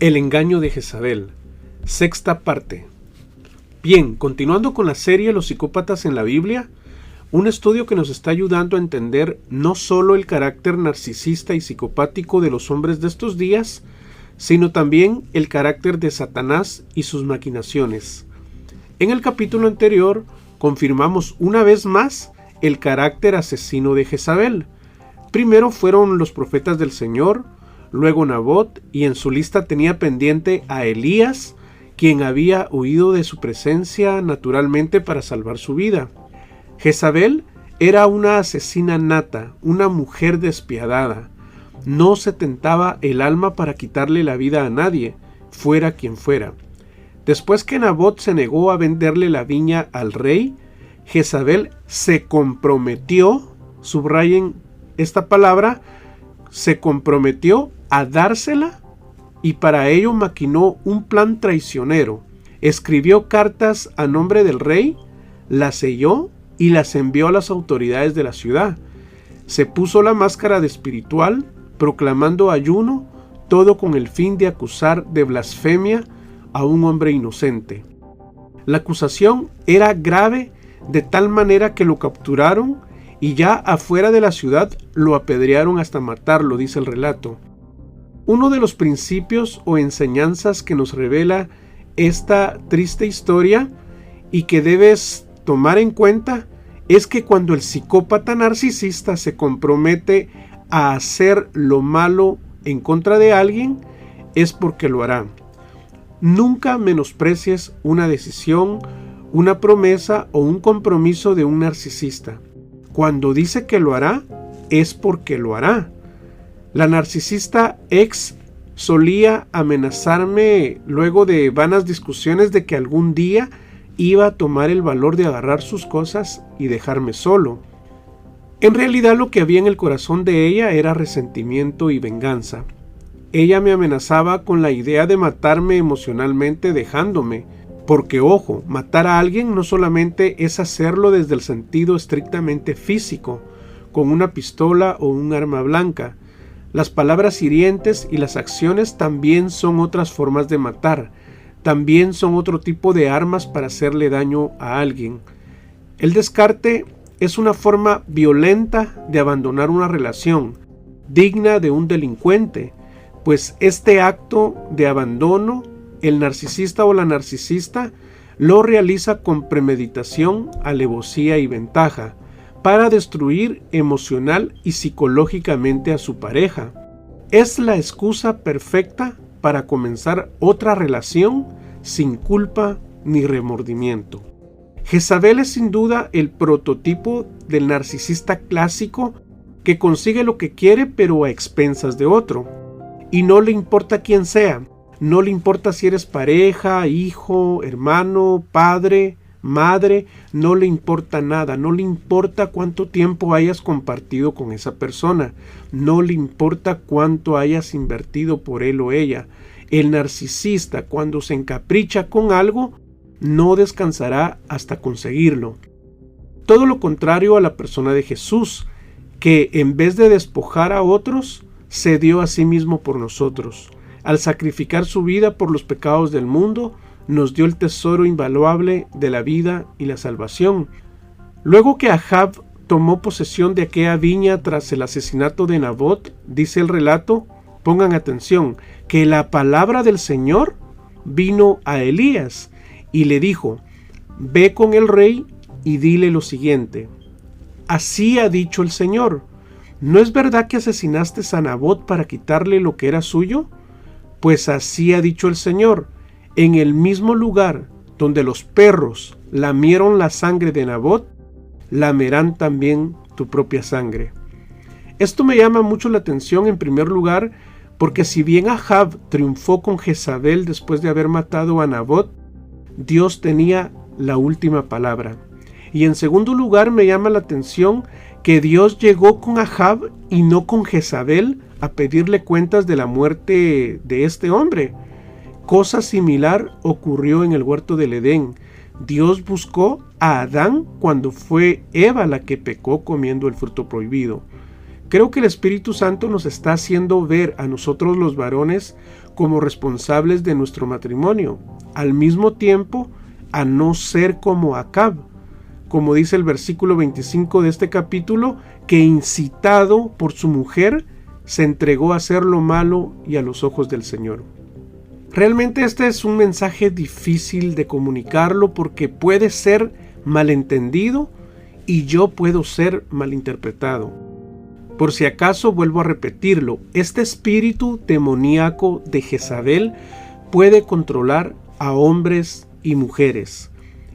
El engaño de Jezabel, sexta parte. Bien, continuando con la serie Los psicópatas en la Biblia, un estudio que nos está ayudando a entender no solo el carácter narcisista y psicopático de los hombres de estos días, sino también el carácter de Satanás y sus maquinaciones. En el capítulo anterior confirmamos una vez más el carácter asesino de Jezabel. Primero fueron los profetas del Señor, luego Nabot, y en su lista tenía pendiente a Elías, quien había huido de su presencia naturalmente para salvar su vida. Jezabel era una asesina nata, una mujer despiadada. No se tentaba el alma para quitarle la vida a nadie, fuera quien fuera. Después que Nabot se negó a venderle la viña al rey, Jezabel se comprometió, subrayen esta palabra, se comprometió a dársela, y para ello maquinó un plan traicionero. Escribió cartas a nombre del rey, las selló y las envió a las autoridades de la ciudad. Se puso la máscara de espiritual, proclamando ayuno, todo con el fin de acusar de blasfemia a un hombre inocente. La acusación era grave de tal manera que lo capturaron y ya afuera de la ciudad lo apedrearon hasta matarlo, dice el relato. Uno de los principios o enseñanzas que nos revela esta triste historia y que debes tomar en cuenta es que cuando el psicópata narcisista se compromete a hacer lo malo en contra de alguien, es porque lo hará. Nunca menosprecies una decisión, una promesa o un compromiso de un narcisista. Cuando dice que lo hará, es porque lo hará. La narcisista ex solía amenazarme luego de vanas discusiones de que algún día iba a tomar el valor de agarrar sus cosas y dejarme solo. En realidad lo que había en el corazón de ella era resentimiento y venganza. Ella me amenazaba con la idea de matarme emocionalmente dejándome, porque ojo, matar a alguien no solamente es hacerlo desde el sentido estrictamente físico, con una pistola o un arma blanca. Las palabras hirientes y las acciones también son otras formas de matar, también son otro tipo de armas para hacerle daño a alguien. El descarte es una forma violenta de abandonar una relación, digna de un delincuente, pues este acto de abandono, el narcisista o la narcisista lo realiza con premeditación, alevosía y ventaja, para destruir emocional y psicológicamente a su pareja. Es la excusa perfecta para comenzar otra relación sin culpa ni remordimiento. Jezabel es sin duda el prototipo del narcisista clásico que consigue lo que quiere pero a expensas de otro. Y no le importa quién sea, no le importa si eres pareja, hijo, hermano, padre, madre, no le importa nada, no le importa cuánto tiempo hayas compartido con esa persona, no le importa cuánto hayas invertido por él o ella. El narcisista, cuando se encapricha con algo, no descansará hasta conseguirlo. Todo lo contrario a la persona de Jesús, que en vez de despojar a otros, se dio a sí mismo por nosotros. Al sacrificar su vida por los pecados del mundo, nos dio el tesoro invaluable de la vida y la salvación. Luego que Ahab tomó posesión de aquella viña tras el asesinato de Nabot, dice el relato, pongan atención, que la palabra del Señor vino a Elías y le dijo: ve con el rey y dile lo siguiente: así ha dicho el Señor, ¿no es verdad que asesinaste a Nabot para quitarle lo que era suyo? Pues así ha dicho el Señor, en el mismo lugar donde los perros lamieron la sangre de Nabot, lamerán también tu propia sangre. Esto me llama mucho la atención en primer lugar, porque si bien Ahab triunfó con Jezabel después de haber matado a Nabot, Dios tenía la última palabra. Y en segundo lugar me llama la atención que Dios llegó con Ahab y no con Jezabel a pedirle cuentas de la muerte de este hombre. Cosa similar ocurrió en el huerto del Edén. Dios buscó a Adán cuando fue Eva la que pecó comiendo el fruto prohibido. Creo que el Espíritu Santo nos está haciendo ver a nosotros los varones como responsables de nuestro matrimonio, al mismo tiempo a no ser como Acab, como dice el versículo 25 de este capítulo, que incitado por su mujer, se entregó a hacer lo malo y a los ojos del Señor. Realmente este es un mensaje difícil de comunicarlo porque puede ser malentendido y yo puedo ser malinterpretado. Por si acaso vuelvo a repetirlo, este espíritu demoníaco de Jezabel puede controlar a hombres y mujeres.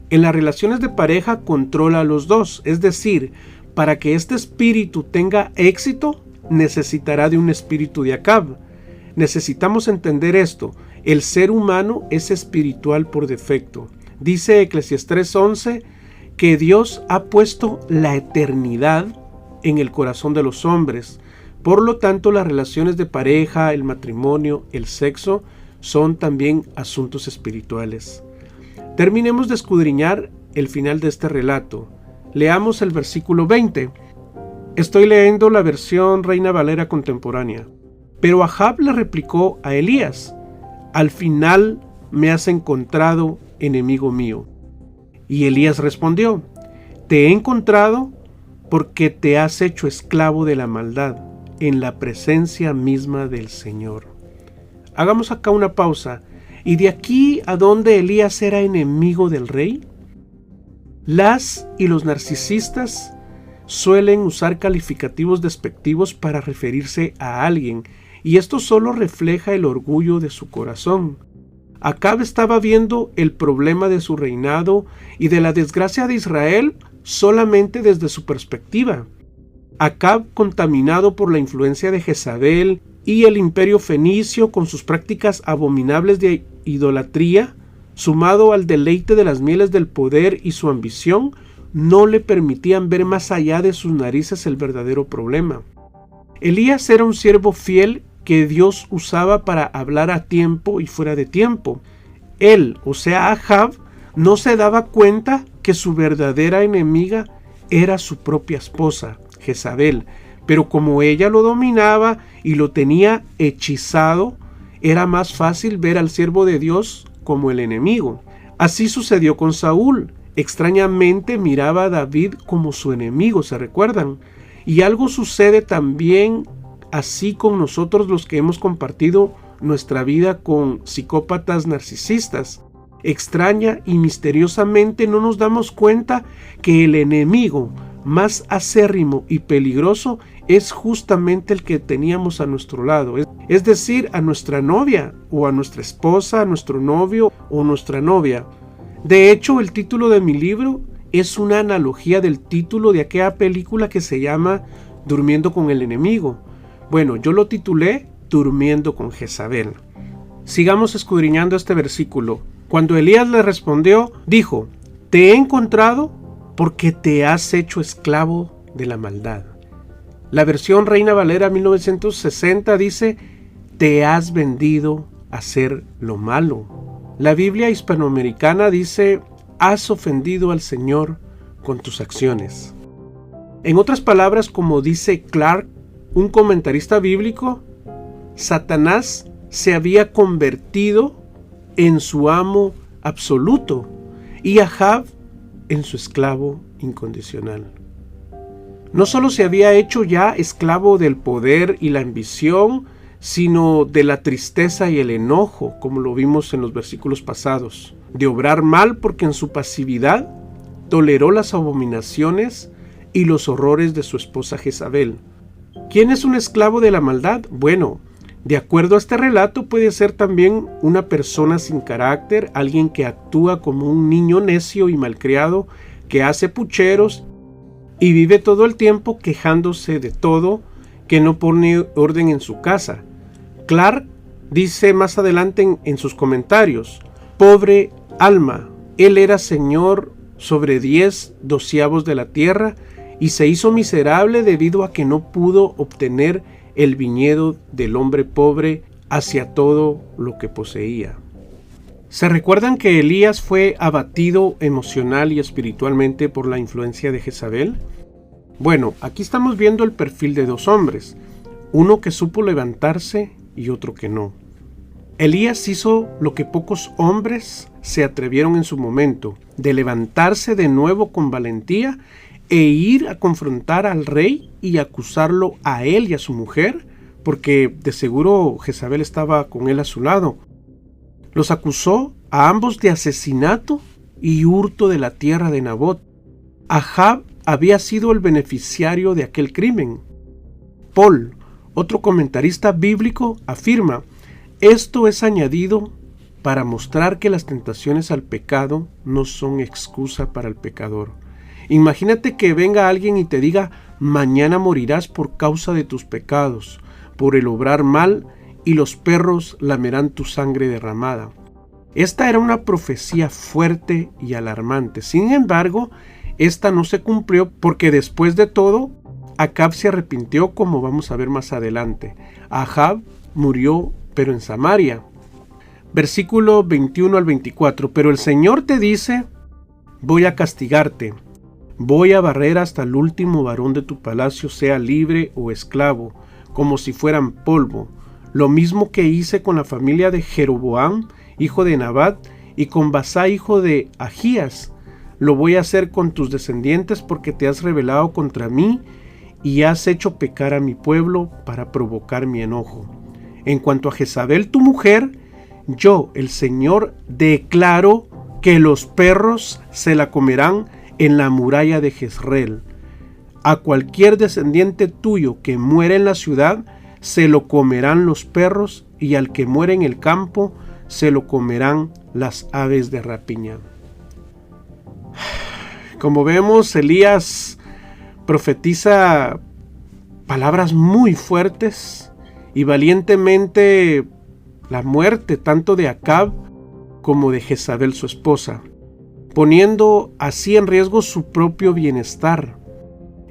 En las relaciones de pareja controla a los dos, es decir, para que este espíritu tenga éxito, necesitará de un espíritu de Acab. Necesitamos entender esto. El ser humano es espiritual por defecto. Dice Eclesiastés 3:11 que Dios ha puesto la eternidad en el corazón de los hombres. Por lo tanto, las relaciones de pareja, el matrimonio, el sexo, son también asuntos espirituales. Terminemos de escudriñar el final de este relato. Leamos el versículo 20. Estoy leyendo la versión Reina Valera contemporánea. Pero Ahab le replicó a Elías: al final me has encontrado, enemigo mío. Y Elías respondió: te he encontrado porque te has hecho esclavo de la maldad en la presencia misma del Señor. Hagamos acá una pausa. ¿Y de aquí a dónde Elías era enemigo del rey? Las y los narcisistas suelen usar calificativos despectivos para referirse a alguien, y esto solo refleja el orgullo de su corazón. Acab estaba viendo el problema de su reinado y de la desgracia de Israel solamente desde su perspectiva. Acab, contaminado por la influencia de Jezabel y el imperio fenicio con sus prácticas abominables de idolatría, sumado al deleite de las mieles del poder y su ambición, no le permitían ver más allá de sus narices el verdadero problema. Elías era un siervo fiel que Dios usaba para hablar a tiempo y fuera de tiempo. Él, o sea Ahab, no se daba cuenta que su verdadera enemiga era su propia esposa, Jezabel, pero como ella lo dominaba y lo tenía hechizado, era más fácil ver al siervo de Dios como el enemigo. Así sucedió con Saúl. Extrañamente miraba a David como su enemigo, ¿se recuerdan? Y algo sucede también así con nosotros los que hemos compartido nuestra vida con psicópatas narcisistas. Extraña y misteriosamente no nos damos cuenta que el enemigo más acérrimo y peligroso es justamente el que teníamos a nuestro lado, es decir, a nuestra novia o a nuestra esposa, a nuestro novio o nuestra novia. De hecho, el título de mi libro es una analogía del título de aquella película que se llama Durmiendo con el enemigo. Bueno, yo lo titulé Durmiendo con Jezabel. Sigamos escudriñando este versículo. Cuando Elías le respondió, dijo: te he encontrado porque te has hecho esclavo de la maldad. La versión Reina Valera 1960 dice: te has vendido a hacer lo malo. La Biblia hispanoamericana dice: has ofendido al Señor con tus acciones. En otras palabras, como dice Clark, un comentarista bíblico, Satanás se había convertido en su amo absoluto y Ahab en su esclavo incondicional. No solo se había hecho ya esclavo del poder y la ambición, sino de la tristeza y el enojo, como lo vimos en los versículos pasados, de obrar mal porque en su pasividad toleró las abominaciones y los horrores de su esposa Jezabel. ¿Quién es un esclavo de la maldad? Bueno, de acuerdo a este relato puede ser también una persona sin carácter, alguien que actúa como un niño necio y malcriado, que hace pucheros y vive todo el tiempo quejándose de todo, que no pone orden en su casa. Clark dice más adelante en sus comentarios: pobre alma, él era señor sobre 10/12 de la tierra y se hizo miserable debido a que no pudo obtener el viñedo del hombre pobre hacia todo lo que poseía. ¿Se recuerdan que Elías fue abatido emocional y espiritualmente por la influencia de Jezabel? Bueno, aquí estamos viendo el perfil de dos hombres, uno que supo levantarse y otro que no. Elías hizo lo que pocos hombres se atrevieron en su momento, de levantarse de nuevo con valentía e ir a confrontar al rey y acusarlo a él y a su mujer, porque de seguro Jezabel estaba con él a su lado. Los acusó a ambos de asesinato y hurto de la tierra de Nabot. Ahab había sido el beneficiario de aquel crimen. Paul, otro comentarista bíblico, afirma: esto es añadido para mostrar que las tentaciones al pecado no son excusa para el pecador. Imagínate que venga alguien y te diga: mañana morirás por causa de tus pecados, por el obrar mal, y los perros lamerán tu sangre derramada. Esta era una profecía fuerte y alarmante. Sin embargo, esta no se cumplió porque después de todo, Acab se arrepintió, como vamos a ver más adelante. Ahab murió, pero en Samaria. Versículo 21 al 24. Pero el Señor te dice: voy a castigarte. Voy a barrer hasta el último varón de tu palacio, sea libre o esclavo, como si fueran polvo. Lo mismo que hice con la familia de Jeroboam, hijo de Nabat, y con Basá, hijo de Ahías. Lo voy a hacer con tus descendientes, porque te has rebelado contra mí y has hecho pecar a mi pueblo para provocar mi enojo. En cuanto a Jezabel, tu mujer, yo, el Señor, declaro que los perros se la comerán en la muralla de Jezreel. A cualquier descendiente tuyo que muera en la ciudad, se lo comerán los perros, y al que muere en el campo, se lo comerán las aves de rapiña. Como vemos, Elías profetiza palabras muy fuertes y valientemente la muerte tanto de Acab como de Jezabel, su esposa, poniendo así en riesgo su propio bienestar.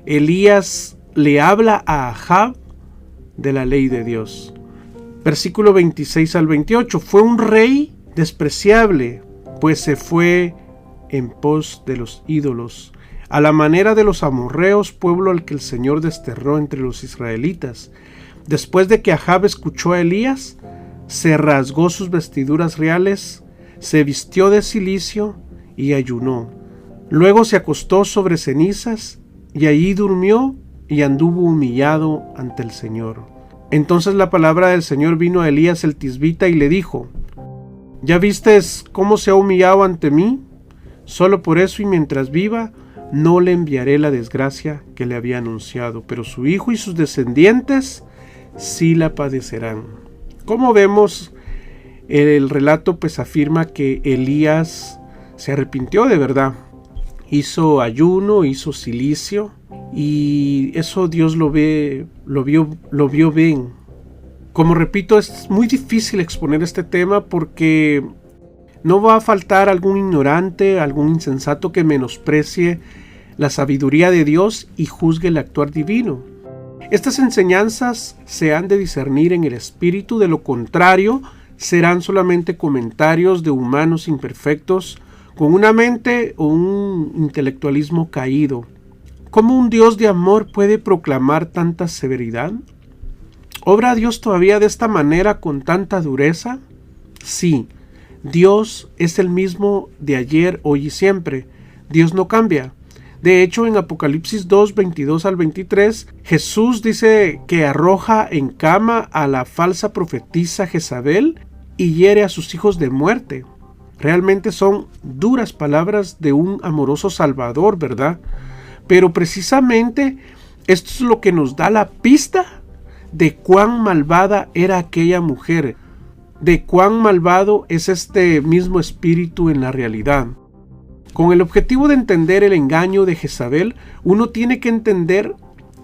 Elías le habla a Ahab de la ley de Dios. Versículo 26 al 28. Fue un rey despreciable, pues se fue en pos de los ídolos, a la manera de los amorreos, pueblo al que el Señor desterró entre los israelitas. Después de que Ahab escuchó a Elías, se rasgó sus vestiduras reales, se vistió de cilicio y ayunó. Luego se acostó sobre cenizas y allí durmió y anduvo humillado ante el Señor. Entonces la palabra del Señor vino a Elías el tisbita y le dijo: ¿ya vistes cómo se ha humillado ante mí? Solo por eso y mientras viva no le enviaré la desgracia que le había anunciado, pero su hijo y sus descendientes sí la padecerán. Como vemos, el relato pues afirma que Elías se arrepintió de verdad. Hizo ayuno, hizo cilicio, y eso Dios lo vio bien. Como repito, es muy difícil exponer este tema porque no va a faltar algún ignorante, algún insensato que menosprecie la sabiduría de Dios y juzgue el actuar divino. Estas enseñanzas se han de discernir en el espíritu, de lo contrario serán solamente comentarios de humanos imperfectos con una mente o un intelectualismo caído. ¿Cómo un Dios de amor puede proclamar tanta severidad? ¿Obra Dios todavía de esta manera con tanta dureza? Sí, Dios es el mismo de ayer, hoy y siempre. Dios no cambia. De hecho, en Apocalipsis 2, 22 al 23, Jesús dice que arroja en cama a la falsa profetisa Jezabel y hiere a sus hijos de muerte. Realmente son duras palabras de un amoroso Salvador, ¿verdad? Pero precisamente esto es lo que nos da la pista de cuán malvada era aquella mujer, de cuán malvado es este mismo espíritu en la realidad. Con el objetivo de entender el engaño de Jezabel, uno tiene que entender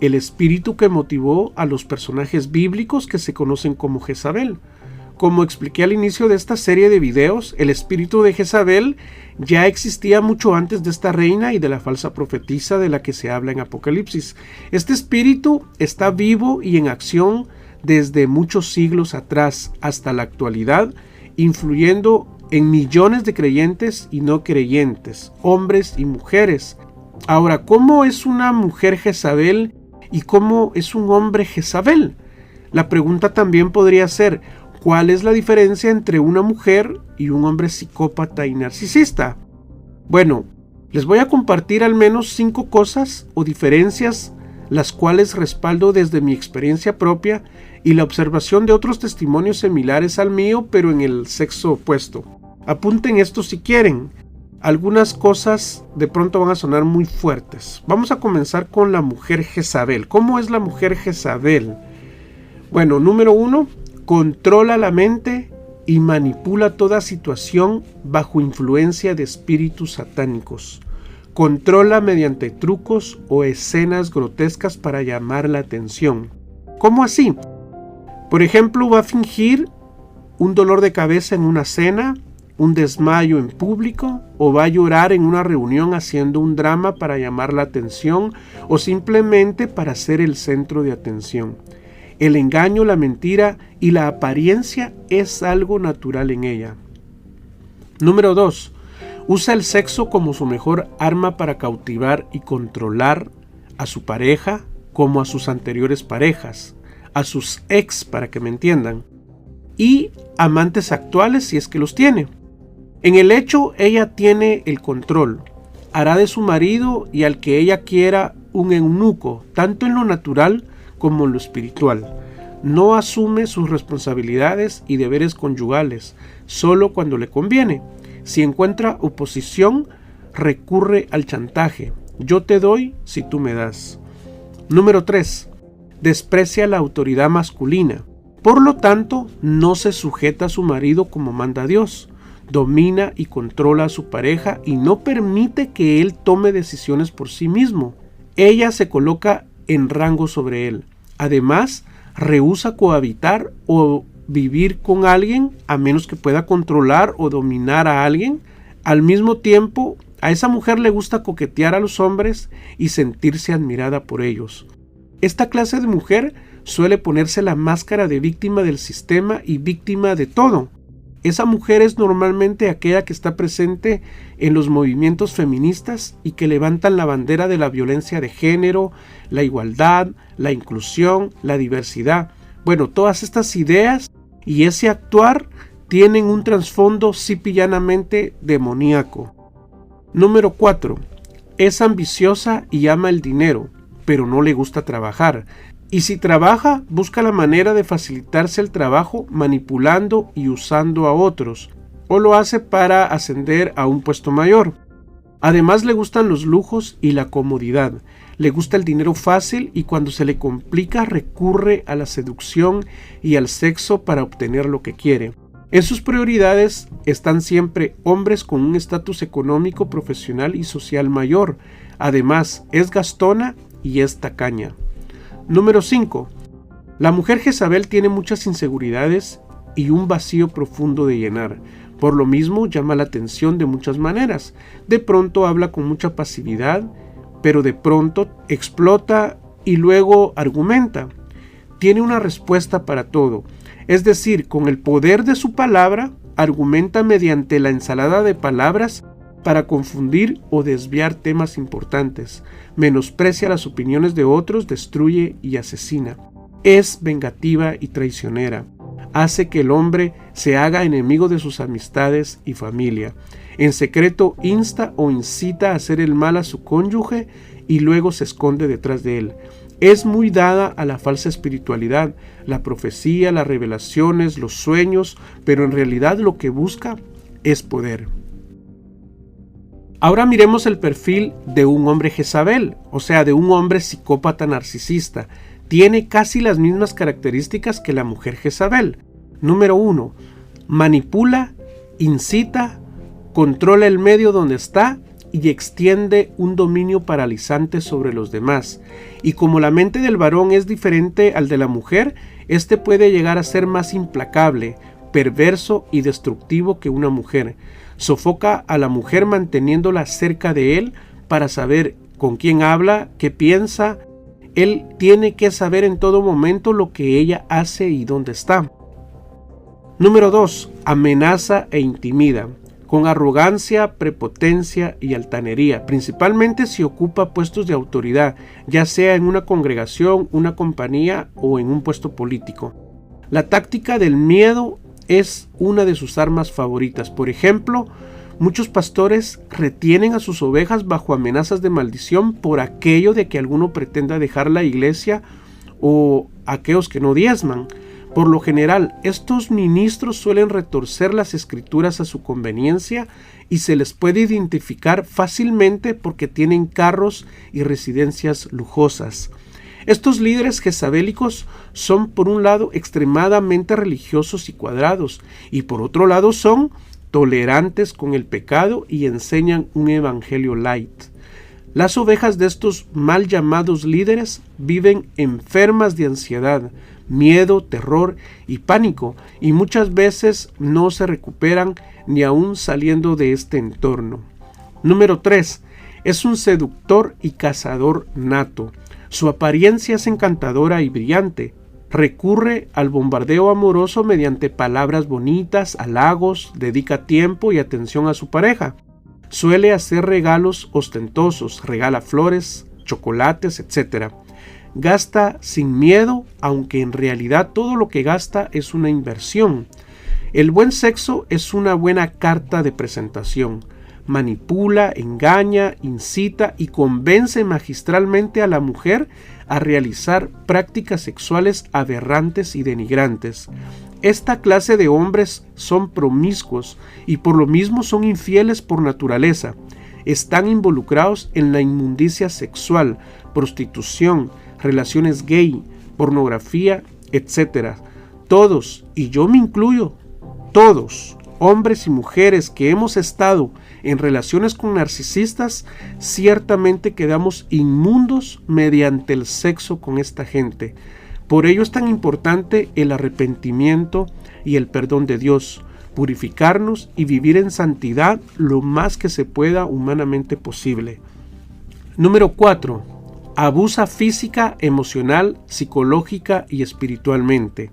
el espíritu que motivó a los personajes bíblicos que se conocen como Jezabel. Como expliqué al inicio de esta serie de videos, el espíritu de Jezabel ya existía mucho antes de esta reina y de la falsa profetisa de la que se habla en Apocalipsis. Este espíritu está vivo y en acción desde muchos siglos atrás hasta la actualidad, influyendo en millones de creyentes y no creyentes, hombres y mujeres. Ahora, ¿cómo es una mujer Jezabel y cómo es un hombre Jezabel? La pregunta también podría ser, ¿cuál es la diferencia entre una mujer y un hombre psicópata y narcisista? Bueno, les voy a compartir al menos 5 cosas o diferencias, las cuales respaldo desde mi experiencia propia y la observación de otros testimonios similares al mío, pero en el sexo opuesto. Apunten esto si quieren. Algunas cosas de pronto van a sonar muy fuertes. Vamos a comenzar con la mujer Jezabel. ¿Cómo es la mujer Jezabel? Bueno, número 1, controla la mente y manipula toda situación bajo influencia de espíritus satánicos. Controla mediante trucos o escenas grotescas para llamar la atención. ¿Cómo así? Por ejemplo, va a fingir un dolor de cabeza en una cena, un desmayo en público, o va a llorar en una reunión haciendo un drama para llamar la atención o simplemente para ser el centro de atención. El engaño, la mentira y la apariencia es algo natural en ella. Número 2. Usa el sexo como su mejor arma para cautivar y controlar a su pareja como a sus anteriores parejas, a sus ex, para que me entiendan, y amantes actuales si es que los tiene. En el hecho, ella tiene el control. Hará de su marido y al que ella quiera un eunuco, tanto en lo natural como en lo espiritual. No asume sus responsabilidades y deberes conyugales, solo cuando le conviene. Si encuentra oposición, recurre al chantaje. Yo te doy si tú me das. Número 3. Desprecia la autoridad masculina. Por lo tanto, no se sujeta a su marido como manda Dios. Domina y controla a su pareja y no permite que él tome decisiones por sí mismo. Ella se coloca en rango sobre él. Además, rehúsa cohabitar o vivir con alguien a menos que pueda controlar o dominar a alguien. Al mismo tiempo, a esa mujer le gusta coquetear a los hombres y sentirse admirada por ellos. Esta clase de mujer suele ponerse la máscara de víctima del sistema y víctima de todo. Esa mujer es normalmente aquella que está presente en los movimientos feministas y que levantan la bandera de la violencia de género, la igualdad, la inclusión, la diversidad. Bueno, todas estas ideas y ese actuar tienen un trasfondo simple y llanamente demoníaco. Número 4. Es ambiciosa y ama el dinero, pero no le gusta trabajar. Y si trabaja, busca la manera de facilitarse el trabajo manipulando y usando a otros, o lo hace para ascender a un puesto mayor. Además, le gustan los lujos y la comodidad. Le gusta el dinero fácil y cuando se le complica recurre a la seducción y al sexo para obtener lo que quiere. En sus prioridades están siempre hombres con un estatus económico, profesional y social mayor. Además, es gastona y es tacaña. Número 5. La mujer Jezabel tiene muchas inseguridades y un vacío profundo de llenar. Por lo mismo llama la atención de muchas maneras. De pronto habla con mucha pasividad, pero de pronto explota y luego argumenta. Tiene una respuesta para todo. Es decir, con el poder de su palabra, argumenta mediante la ensalada de palabras para confundir o desviar temas importantes. Menosprecia las opiniones de otros, destruye y asesina. Es vengativa y traicionera. Hace que el hombre se haga enemigo de sus amistades y familia. En secreto insta o incita a hacer el mal a su cónyuge y luego se esconde detrás de él. Es muy dada a la falsa espiritualidad, la profecía, las revelaciones, los sueños, pero en realidad lo que busca es poder. Ahora miremos el perfil de un hombre Jezabel, o sea, de un hombre psicópata narcisista. Tiene casi las mismas características que la mujer Jezabel. Número 1. Manipula, incita, controla el medio donde está y extiende un dominio paralizante sobre los demás. Y como la mente del varón es diferente al de la mujer, este puede llegar a ser más implacable, perverso y destructivo que una mujer. Sofoca a la mujer manteniéndola cerca de él para saber con quién habla, qué piensa. Él tiene que saber en todo momento lo que ella hace y dónde está. Número 2. Amenaza e intimida. con arrogancia, prepotencia y altanería, principalmente si ocupa puestos de autoridad, ya sea en una congregación, una compañía o en un puesto político. La táctica del miedo es una de sus armas favoritas. Por ejemplo, muchos pastores retienen a sus ovejas bajo amenazas de maldición por aquello de que alguno pretenda dejar la iglesia o aquellos que no diezman. Por lo general, estos ministros suelen retorcer las escrituras a su conveniencia y se les puede identificar fácilmente porque tienen carros y residencias lujosas. Estos líderes jezabélicos son por un lado extremadamente religiosos y cuadrados y por otro lado son tolerantes con el pecado y enseñan un evangelio light. Las ovejas de estos mal llamados líderes viven enfermas de ansiedad, miedo, terror y pánico, y muchas veces no se recuperan ni aún saliendo de este entorno. Número 3. Es un seductor y cazador nato. Su apariencia es encantadora y brillante. Recurre al bombardeo amoroso mediante palabras bonitas, halagos, dedica tiempo y atención a su pareja. Suele hacer regalos ostentosos, regala flores, chocolates, etc. Gasta sin miedo, aunque en realidad todo lo que gasta es una inversión. El buen sexo es una buena carta de presentación. Manipula, engaña, incita y convence magistralmente a la mujer a realizar prácticas sexuales aberrantes y denigrantes. Esta clase de hombres son promiscuos y por lo mismo son infieles por naturaleza. Están involucrados en la inmundicia sexual, prostitución, relaciones gay, pornografía, etc. Todos, y yo me incluyo, todos, hombres y mujeres que hemos estado en relaciones con narcisistas, ciertamente quedamos inmundos mediante el sexo con esta gente. Por ello es tan importante el arrepentimiento y el perdón de Dios, purificarnos y vivir en santidad lo más que se pueda humanamente posible. Número 4. Abusa física, emocional, psicológica y espiritualmente,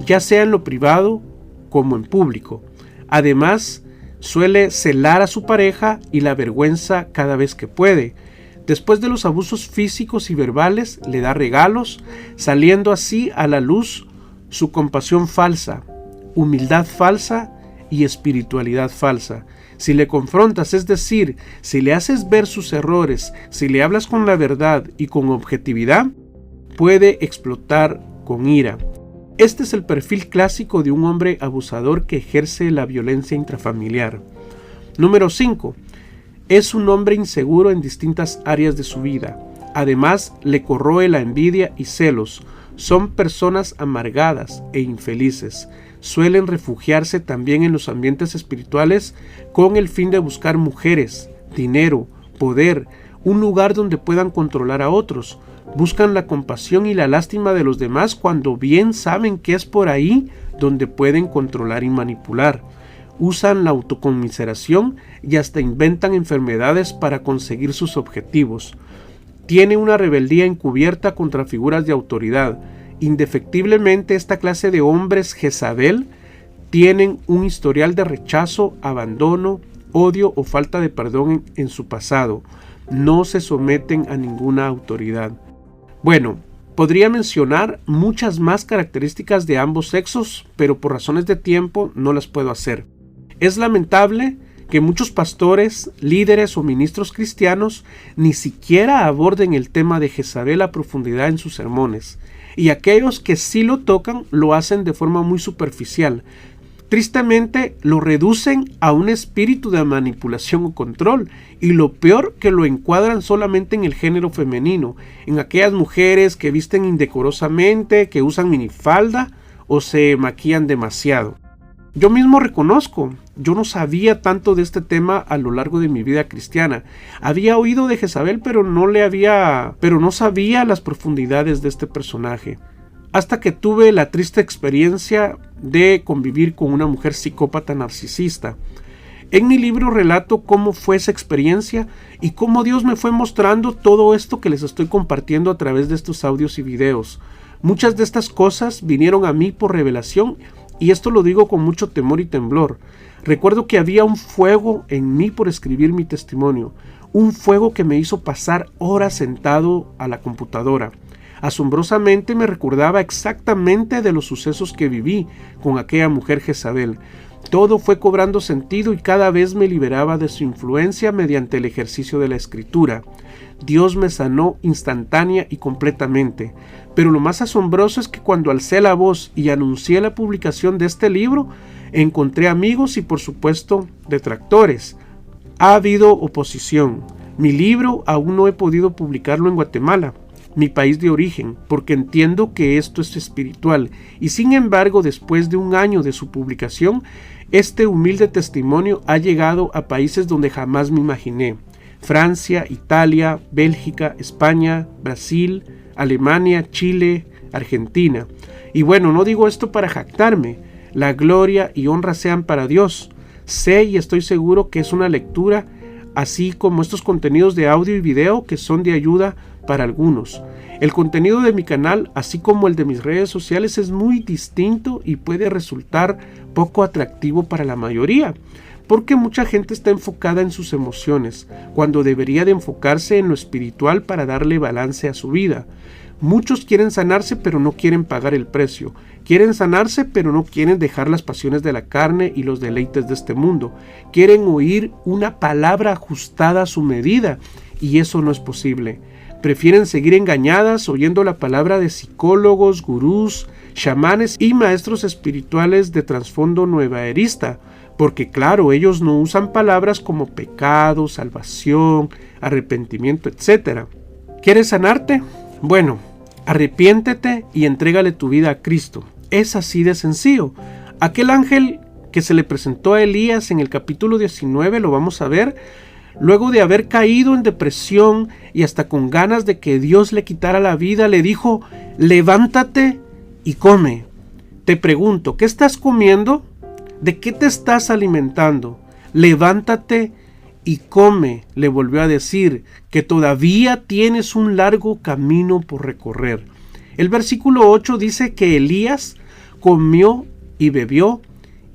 ya sea en lo privado como en público. Además, suele celar a su pareja y la avergüenza cada vez que puede. Después de los abusos físicos y verbales, le da regalos, saliendo así a la luz su compasión falsa, humildad falsa y espiritualidad falsa. Si le confrontas, es decir, si le haces ver sus errores, si le hablas con la verdad y con objetividad, puede explotar con ira. Este es el perfil clásico de un hombre abusador que ejerce la violencia intrafamiliar. Número 5. Es un hombre inseguro en distintas áreas de su vida. Además, le corroe la envidia y celos. Son personas amargadas e infelices. Suelen refugiarse también en los ambientes espirituales con el fin de buscar mujeres, dinero, poder, un lugar donde puedan controlar a otros. Buscan la compasión y la lástima de los demás cuando bien saben que es por ahí donde pueden controlar y manipular. Usan la autoconmiseración y hasta inventan enfermedades para conseguir sus objetivos. Tiene una rebeldía encubierta contra figuras de autoridad. Indefectiblemente esta clase de hombres Jezabel tienen un historial de rechazo, abandono, odio o falta de perdón en su pasado. No se someten a ninguna autoridad. Bueno, podría mencionar muchas más características de ambos sexos, pero por razones de tiempo no las puedo hacer. Es lamentable que muchos pastores, líderes o ministros cristianos ni siquiera aborden el tema de Jezabel a profundidad en sus sermones, y aquellos que sí lo tocan lo hacen de forma muy superficial. Tristemente lo reducen a un espíritu de manipulación o control, y lo peor que lo encuadran solamente en el género femenino, en aquellas mujeres que visten indecorosamente, que usan minifalda o se maquillan demasiado. Yo mismo reconozco, yo no sabía tanto de este tema a lo largo de mi vida cristiana. Había oído de Jezabel, pero no sabía las profundidades de este personaje. Hasta que tuve la triste experiencia de convivir con una mujer psicópata narcisista. En mi libro relato cómo fue esa experiencia y cómo Dios me fue mostrando todo esto que les estoy compartiendo a través de estos audios y videos. Muchas de estas cosas vinieron a mí por revelación y esto lo digo con mucho temor y temblor. Recuerdo que había un fuego en mí por escribir mi testimonio, un fuego que me hizo pasar horas sentado a la computadora. Asombrosamente me recordaba exactamente de los sucesos que viví con aquella mujer Jezabel. Todo fue cobrando sentido y cada vez me liberaba de su influencia mediante el ejercicio de la escritura. Dios me sanó instantánea y completamente. Pero lo más asombroso es que cuando alcé la voz y anuncié la publicación de este libro, encontré amigos y por supuesto detractores. Ha habido oposición. Mi libro aún no he podido publicarlo en Guatemala, mi país de origen, porque entiendo que esto es espiritual, y sin embargo, después de un año de su publicación, este humilde testimonio ha llegado a países donde jamás me imaginé: Francia, Italia, Bélgica, España, Brasil, Alemania, Chile, Argentina. Y bueno, no digo esto para jactarme, la gloria y honra sean para Dios. Sé y estoy seguro que es una lectura, así como estos contenidos de audio y video que son de ayuda para algunos. El contenido de mi canal, así como el de mis redes sociales, es muy distinto y puede resultar poco atractivo para la mayoría, porque mucha gente está enfocada en sus emociones, cuando debería de enfocarse en lo espiritual para darle balance a su vida. Muchos quieren sanarse pero no quieren pagar el precio. Quieren sanarse pero no quieren dejar las pasiones de la carne y los deleites de este mundo. Quieren oír una palabra ajustada a su medida y eso no es posible. Prefieren seguir engañadas oyendo la palabra de psicólogos, gurús, chamanes y maestros espirituales de trasfondo nuevaerista, porque claro, ellos no usan palabras como pecado, salvación, arrepentimiento, etc. ¿Quieres sanarte? Bueno, arrepiéntete y entrégale tu vida a Cristo. Es así de sencillo. Aquel ángel que se le presentó a Elías en el capítulo 19, lo vamos a ver, luego de haber caído en depresión y hasta con ganas de que Dios le quitara la vida, le dijo: levántate y come. Te pregunto, ¿qué estás comiendo? ¿De qué te estás alimentando? Levántate y come, le volvió a decir, que todavía tienes un largo camino por recorrer. El versículo 8 dice que Elías comió y bebió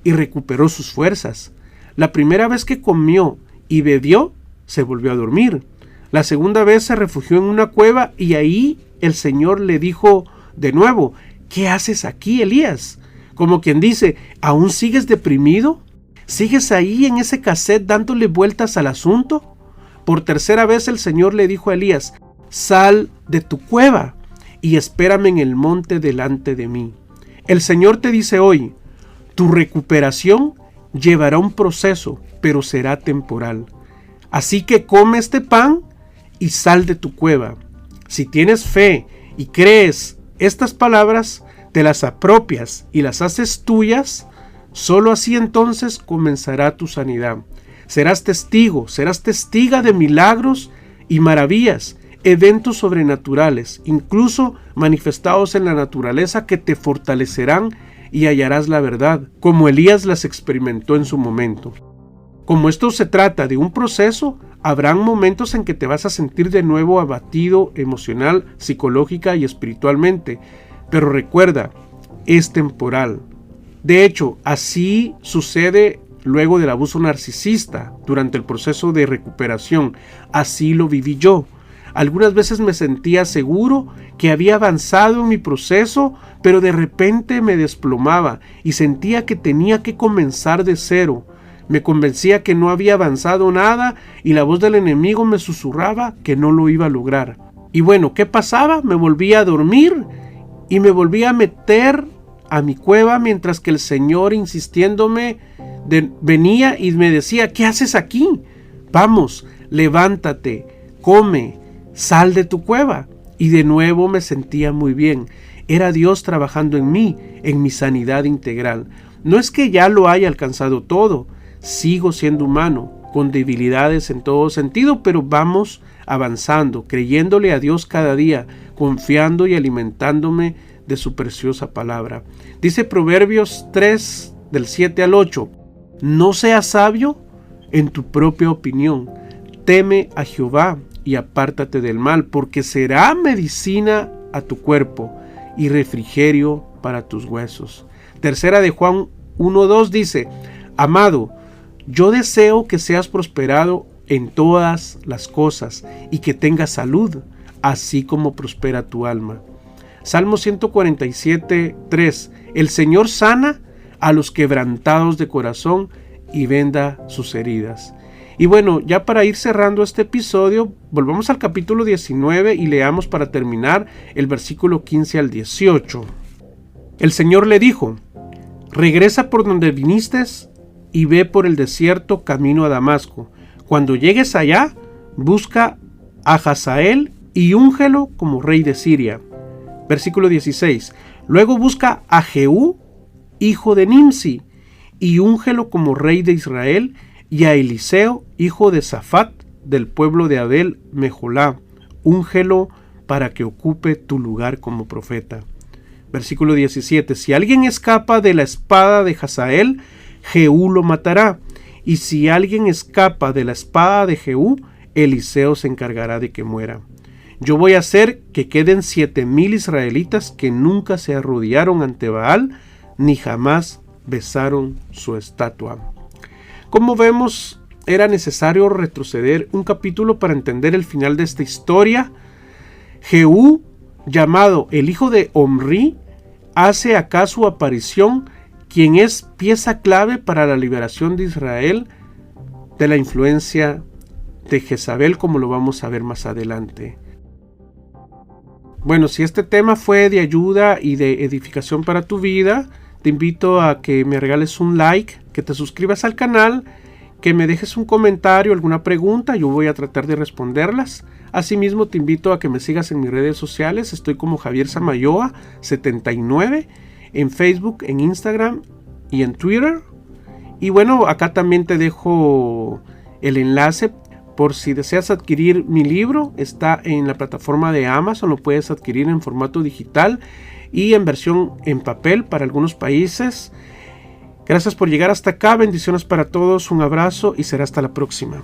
y recuperó sus fuerzas. La primera vez que comió y bebió, se volvió a dormir. La segunda vez se refugió en una cueva y ahí el Señor le dijo de nuevo: ¿qué haces aquí, Elías? Como quien dice: ¿aún sigues deprimido? ¿Sigues ahí en ese cassette dándole vueltas al asunto? Por tercera vez el Señor le dijo a Elías: sal de tu cueva y espérame en el monte delante de mí. El Señor te dice hoy: tu recuperación llevará un proceso, pero será temporal. Así que come este pan y sal de tu cueva. Si tienes fe y crees estas palabras, te las apropias y las haces tuyas, solo así entonces comenzará tu sanidad. Serás testigo, serás testiga de milagros y maravillas, eventos sobrenaturales, incluso manifestados en la naturaleza, que te fortalecerán y hallarás la verdad, como Elías las experimentó en su momento. Como esto se trata de un proceso, habrán momentos en que te vas a sentir de nuevo abatido emocional, psicológica y espiritualmente, pero recuerda, es temporal. De hecho, así sucede luego del abuso narcisista, durante el proceso de recuperación. Así lo viví yo. Algunas veces me sentía seguro que había avanzado en mi proceso, pero de repente me desplomaba y sentía que tenía que comenzar de cero. Me convencía que no había avanzado nada y la voz del enemigo me susurraba que no lo iba a lograr. Y bueno, ¿qué pasaba? Me volvía a dormir y me volvía a meter a mi cueva mientras que el Señor, insistiéndome, venía y me decía: ¿qué haces aquí? Vamos, levántate, come, sal de tu cueva. Y de nuevo me sentía muy bien. Era Dios trabajando en mí, en mi sanidad integral. No es que ya lo haya alcanzado todo. Sigo siendo humano, con debilidades en todo sentido, pero vamos avanzando, creyéndole a Dios cada día, confiando y alimentándome de su preciosa palabra. Dice Proverbios 3, del 7 al 8, no seas sabio en tu propia opinión, teme a Jehová y apártate del mal, porque será medicina a tu cuerpo y refrigerio para tus huesos. Tercera de Juan 1:2 dice: amado, yo deseo que seas prosperado en todas las cosas y que tengas salud, así como prospera tu alma. Salmo 147:3: el Señor sana a los quebrantados de corazón y venda sus heridas. Y bueno, ya para ir cerrando este episodio, volvamos al capítulo 19 y leamos para terminar el versículo 15 al 18. El Señor le dijo: regresa por donde viniste y ve por el desierto camino a Damasco. Cuando llegues allá, busca a Hazael y úngelo como rey de Siria. Versículo 16. Luego busca a Jehú, hijo de Nimsi, y úngelo como rey de Israel, y a Eliseo, hijo de Safat, del pueblo de Abel Mejolá, úngelo para que ocupe tu lugar como profeta. Versículo 17. Si alguien escapa de la espada de Hazael, Jehú lo matará, y si alguien escapa de la espada de Jehú, Eliseo se encargará de que muera. Yo voy a hacer que queden 7,000 israelitas que nunca se arrodillaron ante Baal, ni jamás besaron su estatua. Como vemos, era necesario retroceder un capítulo para entender el final de esta historia. Jehú, llamado el hijo de Omri, hace acá su aparición, quien es pieza clave para la liberación de Israel de la influencia de Jezabel, como lo vamos a ver más adelante. Bueno, si este tema fue de ayuda y de edificación para tu vida, te invito a que me regales un like, que te suscribas al canal, que me dejes un comentario, alguna pregunta, yo voy a tratar de responderlas. Asimismo, te invito a que me sigas en mis redes sociales, estoy como Javier Samayoa 79, en Facebook, en Instagram y en Twitter. Y bueno, acá también te dejo el enlace por si deseas adquirir mi libro, está en la plataforma de Amazon, lo puedes adquirir en formato digital y en versión en papel para algunos países. Gracias por llegar hasta acá, bendiciones para todos, un abrazo y será hasta la próxima.